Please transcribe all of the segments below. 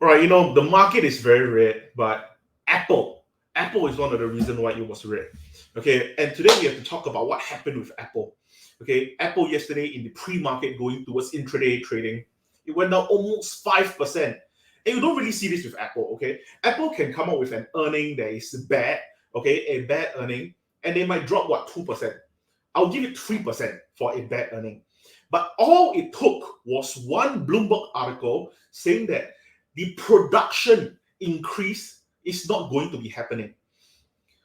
All right, the market is very red, but Apple is one of the reasons why it was red. Okay, and today we have to talk about what happened with Apple. Okay, Apple yesterday in the pre-market going towards intraday trading, it went down almost 5%. And you don't really see this with Apple. Okay, Apple can come up with an earning that is bad, okay, a bad earning, and they might drop what 2%. I'll give it 3% for a bad earning. But all it took was one Bloomberg article saying that the production increase is not going to be happening.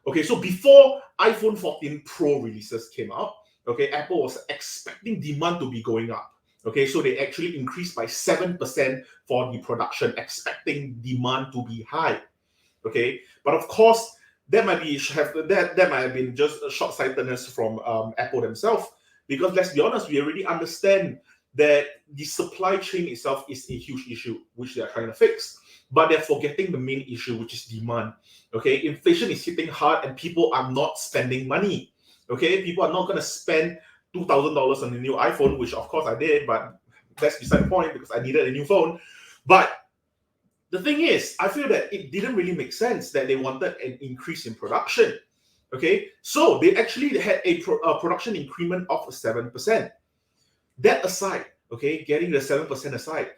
Okay, so before iPhone 14 Pro releases came out, okay, Apple was expecting demand to be going up. Okay, so they actually increased by 7% for the production, expecting demand to be high. Okay, but of course, that might have been just a short-sightedness from Apple themselves, because let's be honest, we already understand that the supply chain itself is a huge issue which they are trying to fix, but they're forgetting the main issue, which is demand. Okay, inflation is hitting hard and people are not spending money. Okay, people are not going to spend $2,000 on a new iPhone, which of course I did, but that's beside the point because I needed a new phone. But the thing is, I feel that it didn't really make sense that they wanted an increase in production. Okay, so they actually had a production increment of 7%. That aside, okay, getting the 7% aside,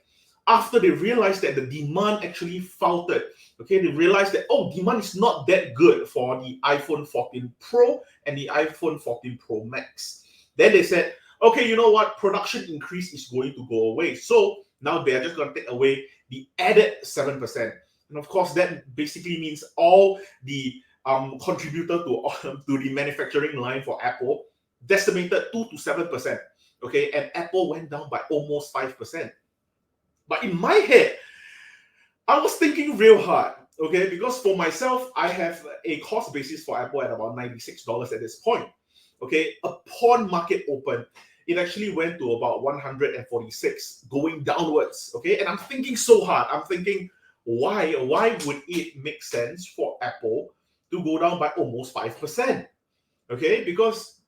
after they realized that the demand actually faltered, okay, they realized that, demand is not that good for the iPhone 14 Pro and the iPhone 14 Pro Max. Then they said, okay, you know what, production increase is going to go away. So now they're just going to take away the added 7%. And of course, that basically means all the contributor to the manufacturing line for Apple decimated 2 to 7%. Okay, and Apple went down by almost 5%. But in my head, I was thinking real hard, okay, because for myself, I have a cost basis for Apple at about $96 at this point. Okay, upon market open, it actually went to about 146, going downwards. Okay, and I'm thinking so hard. I'm thinking, why would it make sense for Apple to go down by almost 5%? Okay, because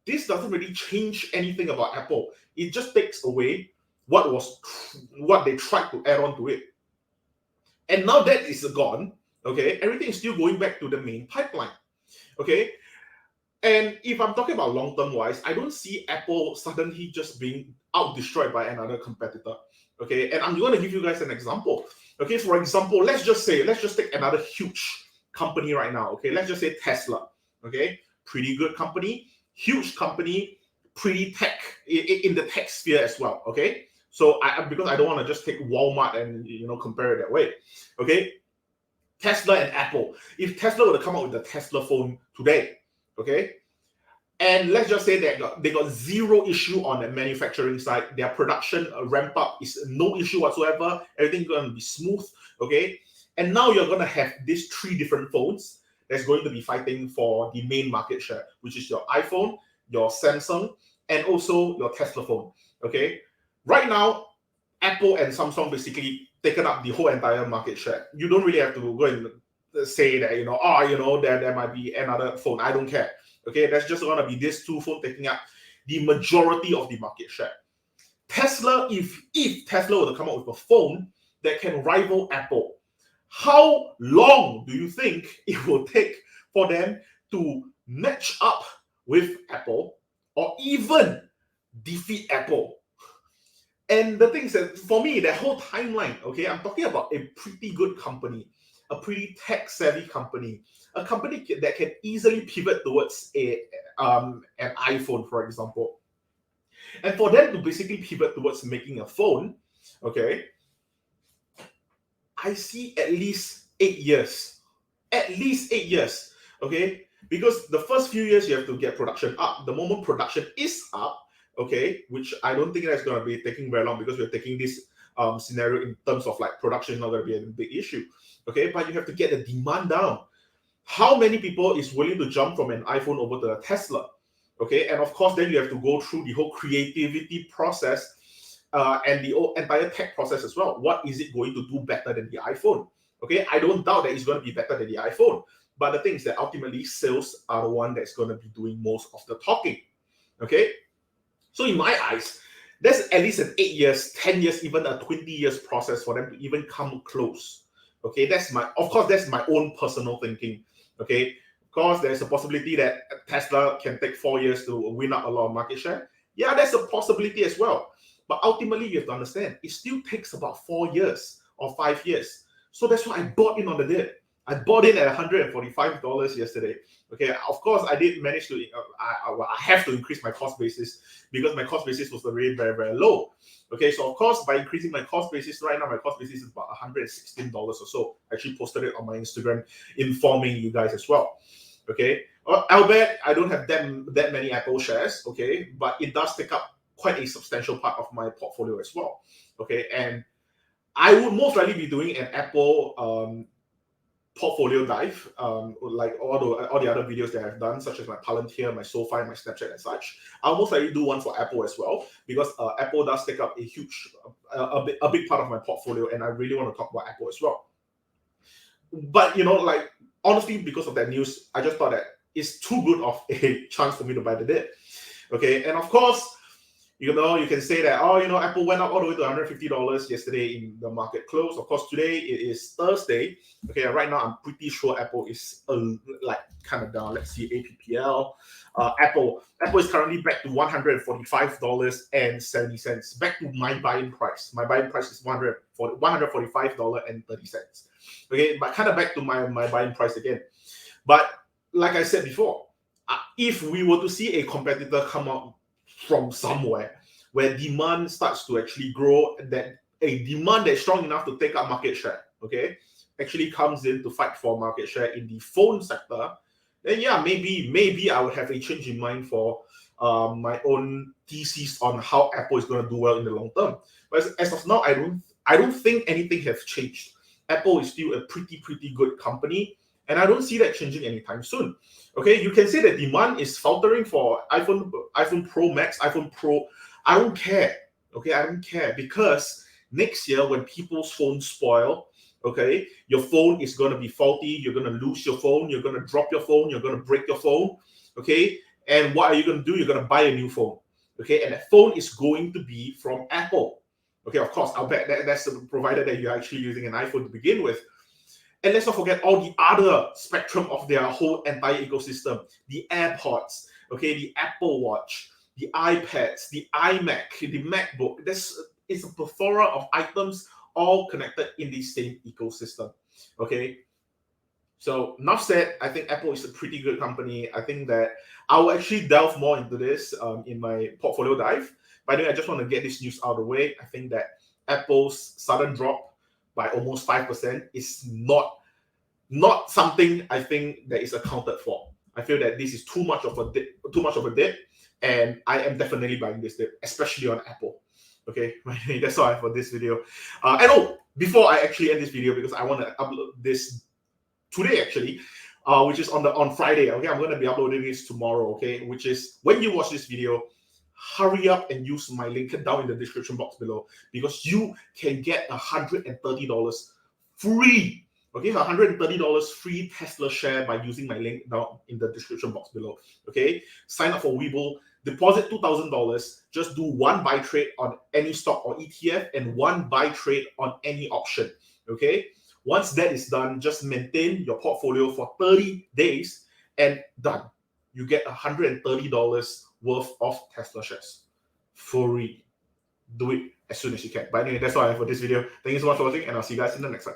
this doesn't really change anything about Apple. It just takes away what they tried to add on to it. And now that is gone, okay, everything is still going back to the main pipeline. Okay. And if I'm talking about long-term wise, I don't see Apple suddenly just being out-destroyed by another competitor. Okay, and I'm going to give you guys an example. Okay, for example, let's just take another huge company right now. Okay, let's just say Tesla. Okay, pretty good company, huge company, pretty tech in the tech sphere as well. Okay, so because I don't want to just take Walmart and compare it that way. Okay, Tesla and Apple. If Tesla were to come out with the Tesla phone today, okay, and let's just say that they got zero issue on the manufacturing side, their production ramp up is no issue whatsoever, everything's going to be smooth, okay, and now you're going to have these three different phones that's going to be fighting for the main market share, which is your iPhone, your Samsung, and also your Tesla phone. Okay, right now Apple and Samsung basically taken up the whole entire market share. You don't really have to go and say that there might be another phone. I don't care. Okay, that's just going to be these two phones taking up the majority of the market share. Tesla, if Tesla were to come up with a phone that can rival Apple, how long do you think it will take for them to match up with Apple or even defeat Apple? And the thing is that for me, that whole timeline, okay, I'm talking about a pretty good company, a pretty tech-savvy company, a company that can easily pivot towards an iPhone, for example. And for them to basically pivot towards making a phone, okay, I see at least 8 years. At least 8 years, okay? Because the first few years you have to get production up. The moment production is up, okay, which I don't think that's going to be taking very long because we're taking this scenario in terms of like production is not going to be a big issue, okay, but you have to get the demand down. How many people is willing to jump from an iPhone over to a Tesla? Okay, and of course then you have to go through the whole creativity process and the entire tech process as well. What is it going to do better than the iPhone? Okay, I don't doubt that it's going to be better than the iPhone, but the thing is that ultimately sales are the one that's going to be doing most of the talking. Okay, so in my eyes, there's at least an 8 years, 10 years, even a 20 years process for them to even come close. Okay, of course, that's my own personal thinking. Okay, of course, there's a possibility that Tesla can take 4 years to win up a lot of market share. Yeah, that's a possibility as well. But ultimately, you have to understand, it still takes about 4 years or 5 years. So that's why I bought in on the dip. I bought in at $145 yesterday. Okay, of course, I did manage to, I have to increase my cost basis because my cost basis was already very, very low. Okay, so of course, by increasing my cost basis, right now my cost basis is about $116 or so. I actually posted it on my Instagram, informing you guys as well. Okay, I'll bet I don't have that many Apple shares. Okay, but it does take up quite a substantial part of my portfolio as well. Okay, and I would most likely be doing an Apple portfolio dive, like all the other videos that I've done, such as my Palantir, my SoFi, my Snapchat, and such. I'll most likely do one for Apple as well, because Apple does take up a huge, a big part of my portfolio, and I really want to talk about Apple as well. But like honestly, because of that news, I just thought that it's too good of a chance for me to buy the dip. Okay, and of course, you can say that, Apple went up all the way to $150 yesterday in the market close. Of course, today it is Thursday. Okay, right now I'm pretty sure Apple is like kind of down. Let's see, APPL. Apple is currently back to $145.70. Back to my buying price. My buying price is $145.30. Okay, but kind of back to my buying price again. But like I said before, if we were to see a competitor come up from somewhere where demand starts to actually grow, that a demand that's strong enough to take up market share, okay, actually comes in to fight for market share in the phone sector, then yeah, maybe I would have a change in mind for my own thesis on how Apple is going to do well in the long term. But as of now, I don't think anything has changed. Apple is still a pretty good company, and I don't see that changing anytime soon. Okay, you can say that demand is faltering for iPhone Pro Max, iPhone Pro. I don't care. Okay, I don't care, because next year when people's phones spoil, okay, your phone is going to be faulty. You're going to lose your phone. You're going to drop your phone. You're going to break your phone. Okay, and what are you going to do? You're going to buy a new phone. Okay, and that phone is going to be from Apple. Okay, of course, I'll bet that's the provider that you're actually using an iPhone to begin with. And let's not forget all the other spectrum of their whole entire ecosystem. The AirPods, okay, the Apple Watch, the iPads, the iMac, the MacBook. It's a plethora of items all connected in the same ecosystem. Okay. So enough said, I think Apple is a pretty good company. I think that I will actually delve more into this in my portfolio dive. By the way, I just want to get this news out of the way. I think that Apple's sudden drop by almost 5% is not something I think that is accounted for. I feel that this is too much of a dip, and I am definitely buying this dip, especially on Apple. Okay, that's all for this video. Before I actually end this video, because I want to upload this today actually, which is on Friday. Okay, I'm going to be uploading this tomorrow. Okay, which is when you watch this video, hurry up and use my link down in the description box below, because you can get $130 free. Okay, $130 free Tesla share by using my link down in the description box below. Okay, sign up for Webull, deposit $2,000, just do one buy trade on any stock or ETF and one buy trade on any option. Okay, once that is done, just maintain your portfolio for 30 days and done. You get $130 worth of Tesla shares free. Do it as soon as you can. But anyway, that's all I have for this video. Thank you so much for watching, and I'll see you guys in the next one.